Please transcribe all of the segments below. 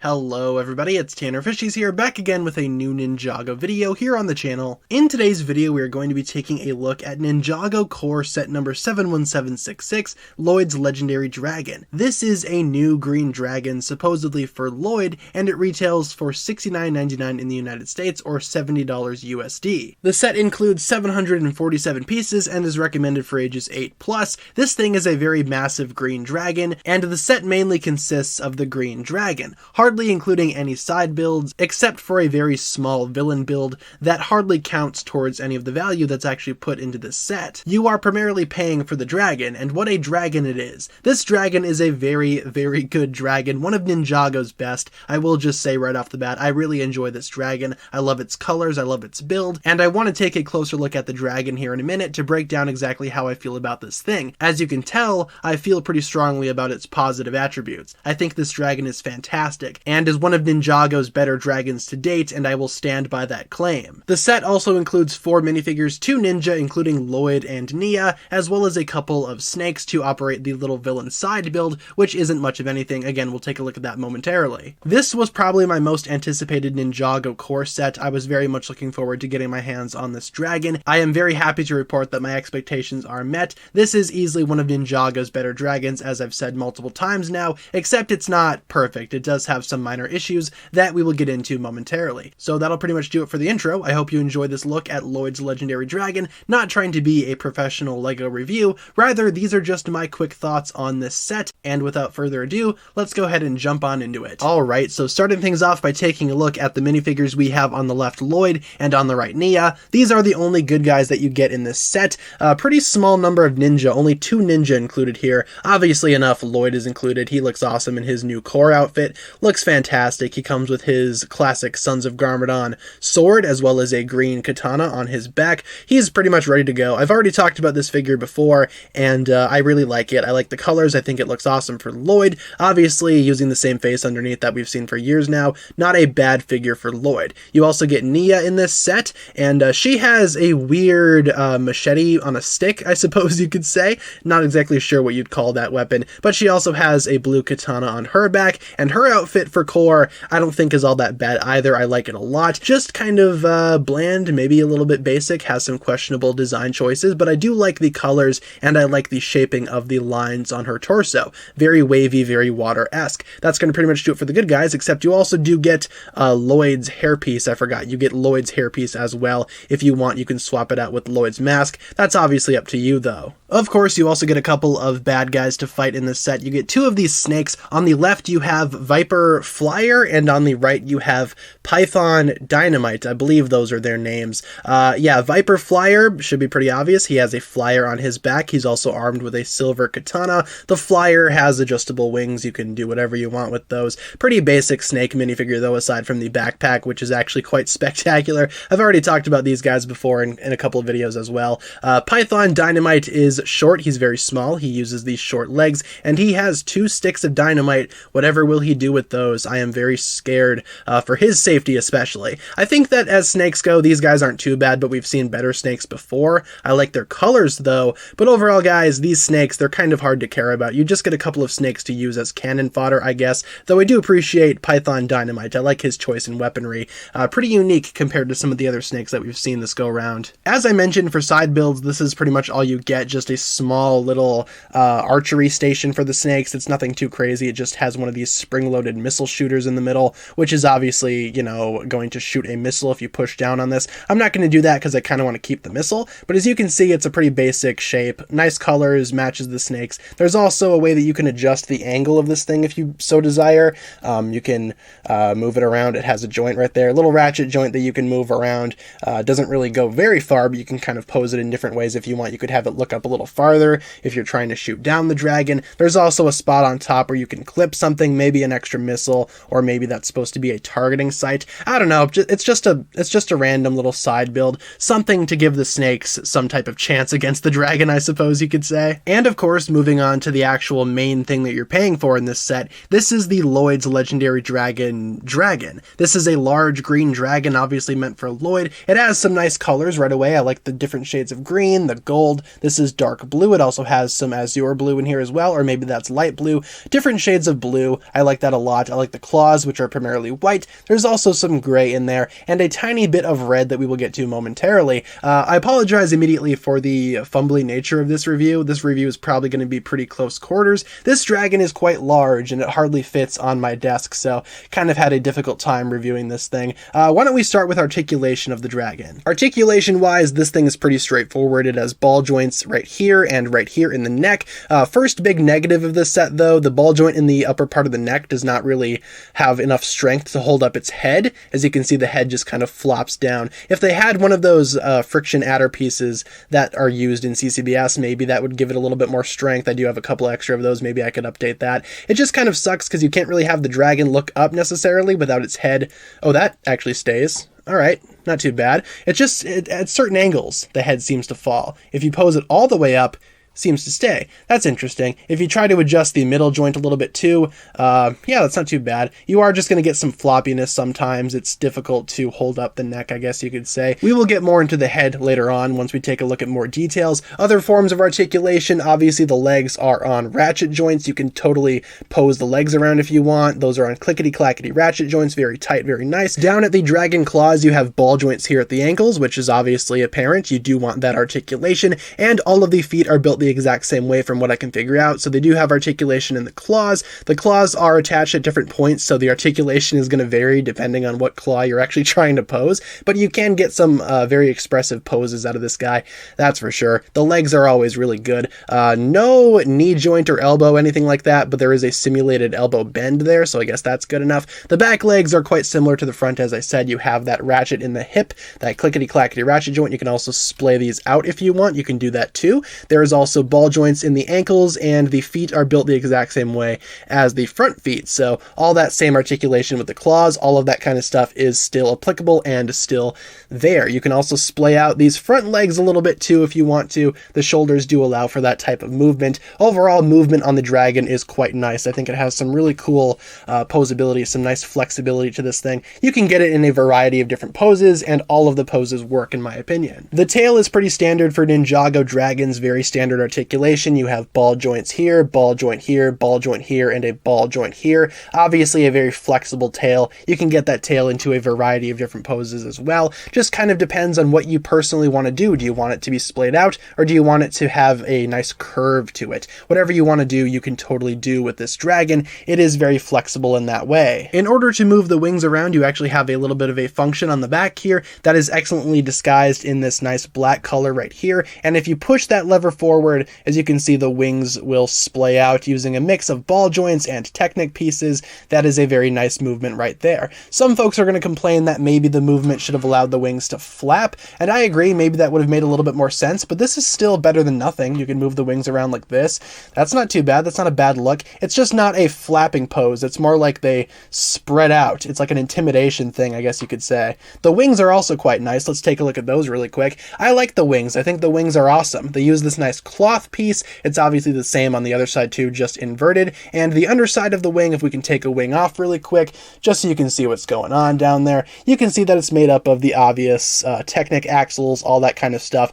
Hello everybody, it's TannerFishies here, back again with a new Ninjago video here on the channel. In today's video, we are going to be taking a look at Ninjago Core set number 71766, Lloyd's Legendary Dragon. This is a new green dragon, supposedly for Lloyd, and it retails for $69.99 in the United States or $70 USD. The set includes 747 pieces and is recommended for ages 8+. This thing is a very massive green dragon, and the set mainly consists of the green dragon, hardly including any side builds, except for a very small villain build that hardly counts towards any of the value that's actually put into this set. You are primarily paying for the dragon, and what a dragon it is. This dragon is a very, very good dragon, one of Ninjago's best. I will just say right off the bat, I really enjoy this dragon. I love its colors, I love its build, and I want to take a closer look at the dragon here in a minute to break down exactly how I feel about this thing. As you can tell, I feel pretty strongly about its positive attributes. I think this dragon is fantastic, and is one of Ninjago's better dragons to date, and I will stand by that claim. The set also includes 4 minifigures, 2 ninja, including Lloyd and Nia, as well as a couple of snakes to operate the little villain side build, which isn't much of anything. Again, we'll take a look at that momentarily. This was probably my most anticipated Ninjago core set. I was very much looking forward to getting my hands on this dragon. I am very happy to report that my expectations are met. This is easily one of Ninjago's better dragons, as I've said multiple times now, except it's not perfect. It does have some minor issues that we will get into momentarily. So that'll pretty much do it for the intro. I hope you enjoyed this look at Lloyd's Legendary Dragon, not trying to be a professional LEGO review, rather these are just my quick thoughts on this set, and without further ado, let's go ahead and jump on into it. Alright, so starting things off by taking a look at the minifigures, we have on the left Lloyd, and on the right Nia. These are the only good guys that you get in this set. A pretty small number of ninja, only 2 ninja included here. Obviously enough, Lloyd is included. He looks awesome in his new core outfit, looks fantastic. He comes with his classic Sons of Garmadon sword, as well as a green katana on his back. He's pretty much ready to go. I've already talked about this figure before, and I really like it. I like the colors. I think it looks awesome for Lloyd. Obviously, using the same face underneath that we've seen for years now, not a bad figure for Lloyd. You also get Nia in this set, and she has a weird machete on a stick, I suppose you could say. Not exactly sure what you'd call that weapon, but she also has a blue katana on her back, and her outfit for core I don't think is all that bad either. I like it a lot. Just kind of bland, maybe a little bit basic, has some questionable design choices, but I do like the colors, and I like the shaping of the lines on her torso. Very wavy, very water-esque. That's going to pretty much do it for the good guys, except you also do get Lloyd's hairpiece. I forgot. You get Lloyd's hairpiece as well. If you want, you can swap it out with Lloyd's mask. That's obviously up to you, though. Of course, you also get a couple of bad guys to fight in this set. You get 2 of these snakes. On the left, you have Viper Flyer, and on the right, you have Python Dynamite. I believe those are their names. Yeah, Viper Flyer should be pretty obvious. He has a flyer on his back. He's also armed with a silver katana. The flyer has adjustable wings. You can do whatever you want with those. Pretty basic snake minifigure, though, aside from the backpack, which is actually quite spectacular. I've already talked about these guys before in a couple of videos as well. Python Dynamite is short. He's very small. He uses these short legs, and he has 2 sticks of dynamite. Whatever will he do with those? I am very scared for his safety especially. I think that as snakes go, these guys aren't too bad, but we've seen better snakes before. I like their colors though, but overall guys, these snakes, they're kind of hard to care about. You just get a couple of snakes to use as cannon fodder, I guess, though I do appreciate Python Dynamite. I like his choice in weaponry. Pretty unique compared to some of the other snakes that we've seen this go around. As I mentioned, for side builds, this is pretty much all you get, just a small little archery station for the snakes. It's nothing too crazy. It just has one of these spring-loaded missile shooters in the middle, which is obviously, you know, going to shoot a missile if you push down on this. I'm not going to do that because I kind of want to keep the missile, but as you can see, it's a pretty basic shape. Nice colors, matches the snakes. There's also a way that you can adjust the angle of this thing if you so desire. You can move it around. It has a joint right there, a little ratchet joint that you can move around. Doesn't really go very far, but you can kind of pose it in different ways if you want. You could have it look up a little farther if you're trying to shoot down the dragon. There's also a spot on top where you can clip something, maybe an extra missile, or maybe that's supposed to be a targeting sight. I don't know. It's just a random little side build, something to give the snakes some type of chance against the dragon, I suppose you could say. And of course, moving on to the actual main thing that you're paying for in this set, this is the Lloyd's Legendary Dragon. This is a large green dragon, obviously meant for Lloyd. It has some nice colors right away. I like the different shades of green, the gold. This is dark dark blue. It also has some azure blue in here as well, or maybe that's light blue. Different shades of blue. I like that a lot. I like the claws, which are primarily white. There's also some gray in there, and a tiny bit of red that we will get to momentarily. I apologize immediately for the fumbly nature of this review. This review is probably going to be pretty close quarters. This dragon is quite large, and it hardly fits on my desk, so kind of had a difficult time reviewing this thing. Why don't we start with articulation of the dragon? Articulation-wise, this thing is pretty straightforward. It has ball joints right here and right here in the neck. First big negative of this set, though, the ball joint in the upper part of the neck does not really have enough strength to hold up its head. As you can see, the head just kind of flops down. If they had one of those friction adder pieces that are used in CCBS, maybe that would give it a little bit more strength. I do have a couple extra of those. Maybe I could update that. It just kind of sucks because you can't really have the dragon look up necessarily without its head. Oh, that actually stays. All right, not too bad. It's just at certain angles, the head seems to fall. If you pose it all the way up, seems to stay. That's interesting. If you try to adjust the middle joint a little bit too, yeah, that's not too bad. You are just going to get some floppiness sometimes. It's difficult to hold up the neck, I guess you could say. We will get more into the head later on once we take a look at more details. Other forms of articulation, obviously the legs are on ratchet joints. You can totally pose the legs around if you want. Those are on clickety-clackety ratchet joints, very tight, very nice. Down at the dragon claws, you have ball joints here at the ankles, which is obviously apparent. You do want that articulation, and all of the feet are built the exact same way from what I can figure out. So they do have articulation in the claws. The claws are attached at different points, so the articulation is going to vary depending on what claw you're actually trying to pose, but you can get some very expressive poses out of this guy, that's for sure. The legs are always really good. No knee joint or elbow, anything like that, but there is a simulated elbow bend there, so I guess that's good enough. The back legs are quite similar to the front. As I said, you have that ratchet in the hip, that clickety-clackety ratchet joint. You can also splay these out if you want. You can do that too. There is also ball joints in the ankles, and the feet are built the exact same way as the front feet. So all that same articulation with the claws, all of that kind of stuff is still applicable and still there. You can also splay out these front legs a little bit too if you want to. The shoulders do allow for that type of movement. Overall movement on the dragon is quite nice. I think it has some really cool posability, some nice flexibility to this thing. You can get it in a variety of different poses, and all of the poses work in my opinion. The tail is pretty standard for Ninjago dragons, very standard articulation. You have ball joints here, ball joint here, ball joint here, and a ball joint here. Obviously a very flexible tail. You can get that tail into a variety of different poses as well. Just kind of depends on what you personally want to do. Do you want it to be splayed out, or do you want it to have a nice curve to it? Whatever you want to do, you can totally do with this dragon. It is very flexible in that way. In order to move the wings around, you actually have a little bit of a function on the back here that is excellently disguised in this nice black color right here. And if you push that lever forward, as you can see, the wings will splay out using a mix of ball joints and Technic pieces. That is a very nice movement right there. Some folks are going to complain that maybe the movement should have allowed the wings to flap, and I agree, maybe that would have made a little bit more sense, but this is still better than nothing. You can move the wings around like this. That's not too bad. That's not a bad look. It's just not a flapping pose. It's more like they spread out. It's like an intimidation thing, I guess you could say. The wings are also quite nice. Let's take a look at those really quick. I like the wings. I think the wings are awesome. They use this nice cloth piece. It's obviously the same on the other side too, just inverted. And the underside of the wing, if we can take a wing off really quick, just so you can see what's going on down there, you can see that it's made up of the obvious Technic axles, all that kind of stuff,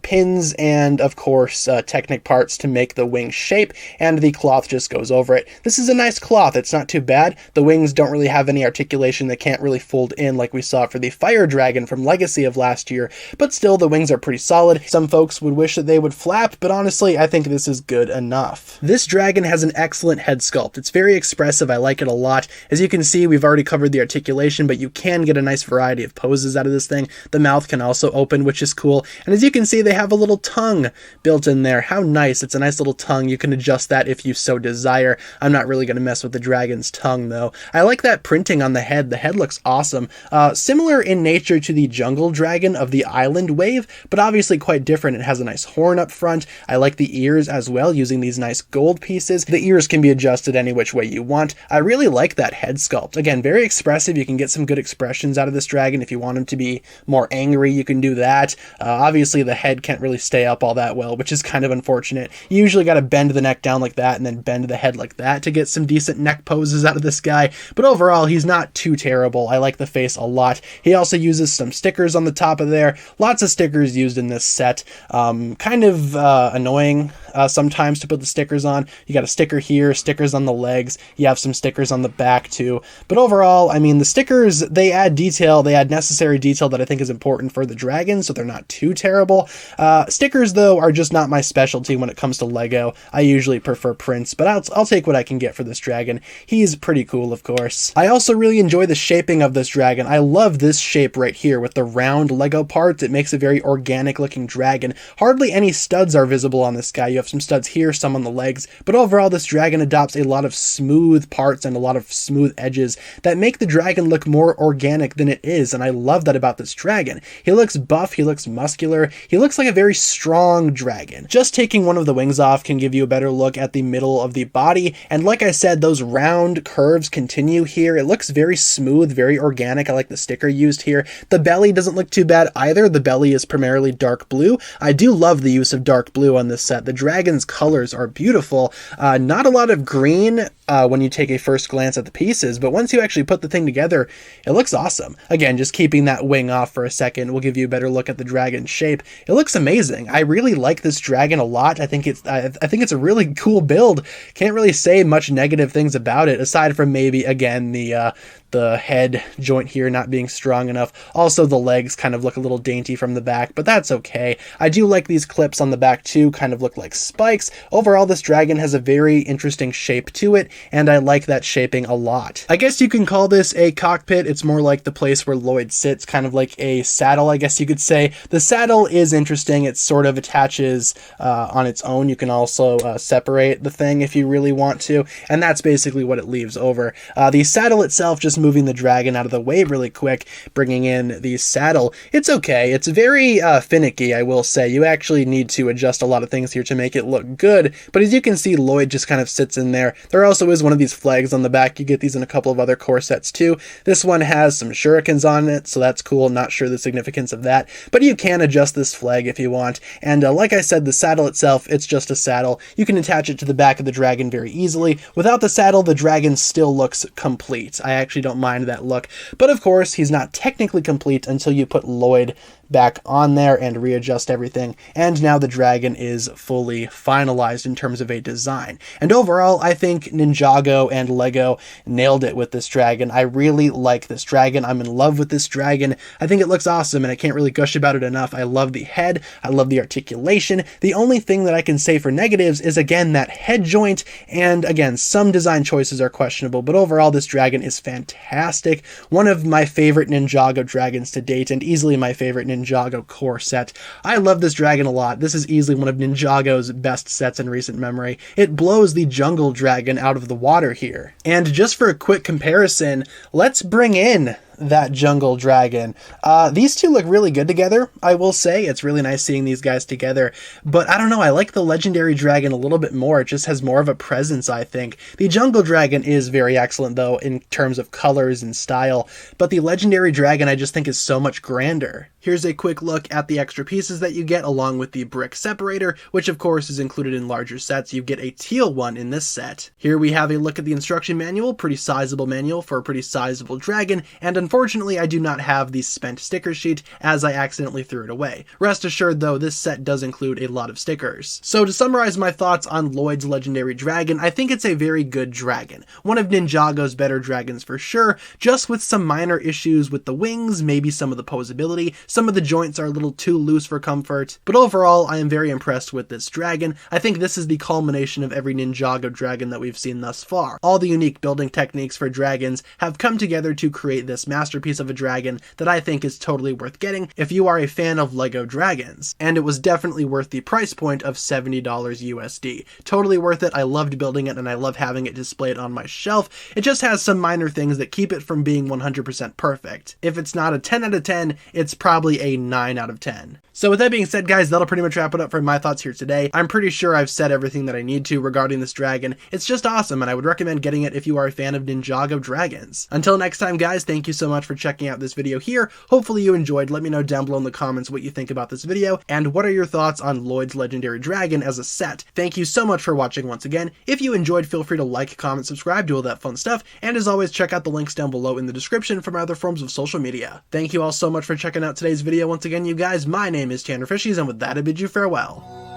pins, and of course Technic parts to make the wing shape, and the cloth just goes over it. This is a nice cloth. It's not too bad. The wings don't really have any articulation. They can't really fold in like we saw for the Fire Dragon from Legacy of last year, but still the wings are pretty solid. Some folks would wish that they would flap, but honestly I think this is good enough. This dragon has an excellent head sculpt. It's very expressive. I like it a lot. As you can see, we've already covered the articulation, but you can get a nice variety of poses out of this thing. The mouth can also open, which is cool. And as you can see, they have a little tongue built in there. How nice. It's a nice little tongue. You can adjust that if you so desire. I'm not really going to mess with the dragon's tongue though. I like that printing on the head. The head looks awesome. Similar in nature to the jungle dragon of the island wave, but obviously quite different. It has a nice horn up front. I like the ears as well, using these nice gold pieces. The ears can be adjusted any which way you want. I really like that head sculpt. Again, very expressive. You can get some good expressions out of this dragon. If you want him to be more angry, you can do that. Obviously the head can't really stay up all that well, which is kind of unfortunate. You usually got to bend the neck down like that and then bend the head like that to get some decent neck poses out of this guy. But overall, he's not too terrible. I like the face a lot. He also uses some stickers on the top of there. Lots of stickers used in this set. Kind of annoying sometimes to put the stickers on. You got a sticker here, stickers on the legs, you have some stickers on the back too. But overall, I mean, the stickers, they add detail, they add necessary detail that I think is important for the dragon, so they're not too terrible. Stickers, though, are just not my specialty when it comes to Lego. I usually prefer prints, but I'll take what I can get for this dragon. He's pretty cool, of course. I also really enjoy the shaping of this dragon. I love this shape right here with the round Lego parts. It makes a very organic looking dragon. Hardly any studs are visible on this guy. You have some studs here, some on the legs, but overall this dragon adopts a lot of smooth parts and a lot of smooth edges that make the dragon look more organic than it is, and I love that about this dragon. He looks buff, he looks muscular, he looks like a very strong dragon. Just taking one of the wings off can give you a better look at the middle of the body, and like I said, those round curves continue here. It looks very smooth, very organic. I like the sticker used here. The belly doesn't look too bad either. The belly is primarily dark blue. I do love the use of dark blue on this set. The dragon's colors are beautiful. Not a lot of green when you take a first glance at the pieces, but once you actually put the thing together, it looks awesome. Again, just keeping that wing off for a second will give you a better look at the dragon's shape. It looks amazing. I really like this dragon a lot. I think it's a really cool build. Can't really say much negative things about it, aside from maybe, again, the head joint here not being strong enough. Also, the legs kind of look a little dainty from the back, but that's okay. I do like these clips on the back too, kind of look like spikes. Overall, this dragon has a very interesting shape to it, and I like that shaping a lot. I guess you can call this a cockpit. It's more like the place where Lloyd sits, kind of like a saddle, I guess you could say. The saddle is interesting. It sort of attaches on its own. You can also separate the thing if you really want to, and that's basically what it leaves over. The saddle itself, just moving the dragon out of the way really quick, bringing in the saddle, it's okay. It's very finicky, I will say. You actually need to adjust a lot of things here to make it look good, but as you can see, Lloyd just kind of sits in there. There also is one of these flags on the back. You get these in a couple of other core sets too. This one has some shurikens on it, so that's cool. Not sure the significance of that, but you can adjust this flag if you want. And like I said, the saddle itself, it's just a saddle. You can attach it to the back of the dragon very easily. Without the saddle, the dragon still looks complete. I actually don't mind that look, but of course he's not technically complete until you put Lloyd back on there and readjust everything, and now the dragon is fully finalized in terms of a design. And overall, I think Ninjago and Lego nailed it with this dragon. I really like this dragon. I'm in love with this dragon. I think it looks awesome, and I can't really gush about it enough. I love the head. I love the articulation. The only thing that I can say for negatives is, again, that head joint, and again, some design choices are questionable, but overall, this dragon is fantastic. One of my favorite Ninjago dragons to date, and easily my favorite Ninjago core set. I love this dragon a lot. This is easily one of Ninjago's best sets in recent memory. It blows the jungle dragon out of the water here. And just for a quick comparison, let's bring in that jungle dragon. These two look really good together, I will say. It's really nice seeing these guys together, but I don't know, I like the legendary dragon a little bit more. It just has more of a presence, I think. The jungle dragon is very excellent, though, in terms of colors and style, but the legendary dragon I just think is so much grander. Here's a quick look at the extra pieces that you get along with the brick separator, which of course is included in larger sets. You get a teal one in this set. Here we have a look at the instruction manual, pretty sizable manual for a pretty sizable dragon, and unfortunately I do not have the spent sticker sheet as I accidentally threw it away. Rest assured though, this set does include a lot of stickers. So to summarize my thoughts on Lloyd's legendary dragon, I think it's a very good dragon. One of Ninjago's better dragons for sure, just with some minor issues with the wings, maybe some of the posability. Some of the joints are a little too loose for comfort, but overall I am very impressed with this dragon. I think this is the culmination of every Ninjago dragon that we've seen thus far. All the unique building techniques for dragons have come together to create this masterpiece of a dragon that I think is totally worth getting if you are a fan of Lego dragons. And it was definitely worth the price point of $70 USD. Totally worth it. I loved building it and I love having it displayed on my shelf. It just has some minor things that keep it from being 100% perfect. If it's not a 10 out of 10, it's probably a 9 out of 10. So with that being said, guys, that'll pretty much wrap it up for my thoughts here today. I'm pretty sure I've said everything that I need to regarding this dragon. It's just awesome, and I would recommend getting it if you are a fan of Ninjago dragons. Until next time, guys, thank you so much for checking out this video here. Hopefully you enjoyed. Let me know down below in the comments what you think about this video, and what are your thoughts on Lloyd's legendary dragon as a set. Thank you so much for watching once again. If you enjoyed, feel free to like, comment, subscribe, do all that fun stuff, and as always, check out the links down below in the description for my other forms of social media. Thank you all so much for checking out today's video once again, you guys. My name is TannerFishies, and with that, I bid you farewell.